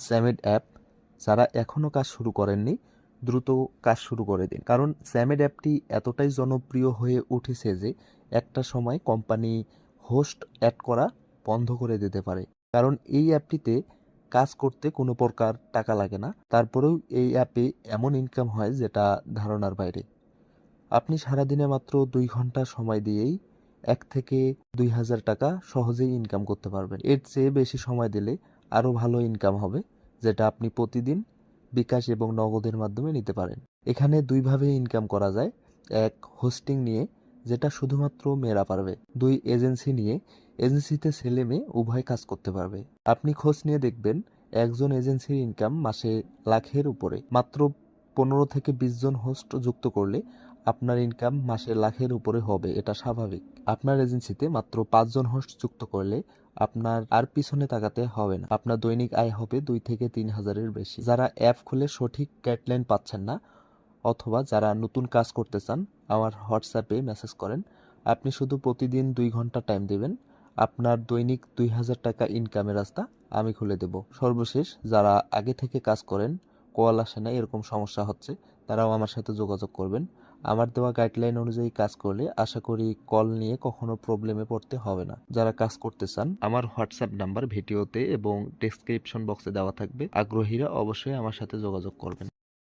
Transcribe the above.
স্যামেড app. যারা এখনও কাজ শুরু করেননি দ্রুত কাজ শুরু করে দিন, কারণ স্যামেড অ্যাপটি এতটাই জনপ্রিয় হয়ে উঠেছে যে একটা সময় কোম্পানি হোস্ট অ্যাড করা বন্ধ করে দিতে পারে। কারণ এই অ্যাপটিতে কাজ করতে কোনো প্রকার টাকা লাগে না, তারপরেও এই অ্যাপে এমন ইনকাম হয় যেটা ধারণার বাইরে। আপনি সারাদিনে মাত্র 2 ঘন্টা সময় দিয়েই 1 থেকে 2 হাজার টাকা সহজেই ইনকাম করতে পারবেন। এর চেয়ে বেশি সময় দিলে আরও ভালো ইনকাম হবে, যেটা আপনি প্রতিদিন বিকাশ এবং নগদের মাধ্যমে নিতে পারেন। এখানে দুইভাবে ইনকাম করা যায়। এক, হোস্টিং নিয়ে, যেটা শুধুমাত্র মেয়েরা পারবে। দুই, এজেন্সি নিয়ে। এজেন্সিতে ছেলে মেয়ে উভয় কাজ করতে পারবে। আপনি খোঁজ নিয়ে দেখবেন একজন এজেন্সির ইনকাম মাসে লাখের উপরে। মাত্র 15 থেকে 20 জন হোস্ট যুক্ত করলে আপনার ইনকাম মাসে লাখের উপরে হবে, এটা স্বাভাবিক। আপনার এজেন্সিতে মাত্র 5 জন হোস্ট যুক্ত করলে আপনার আর পিছনে তাকাতে হবে না। আপনার দৈনিক আয় হবে 2 থেকে 3 হাজারের বেশি। যারা অ্যাপ খুলে সঠিক গাইডলাইন পাচ্ছেন না অথবা যারা নতুন কাজ করতে চান, আমার হোয়াটসঅ্যাপে মেসেজ করেন। আপনি শুধু প্রতিদিন 2 ঘন্টা টাইম দেবেন, আপনার দৈনিক 2000 টাকা ইনকামের রাস্তা আমি খুলে দেব। সর্বশেষ, যারা আগে থেকে কাজ করেন, কল আসে না, এরকম সমস্যা হচ্ছে, তারাও আমার সাথে যোগাযোগ করবেন। আমার দেওয়া গাইডলাইন অনুযায়ী কাজ করলে আশা করি কল নিয়ে কখনো প্রবলেমে পড়তে হবে না। যারা কাজ করতে চান, আমার হোয়াটসঅ্যাপ নাম্বার ভিডিওতে এবং ডেসক্রিপশন বক্সে দেওয়া থাকবে। আগ্রহীরা অবশ্যই আমার সাথে যোগাযোগ করবেন।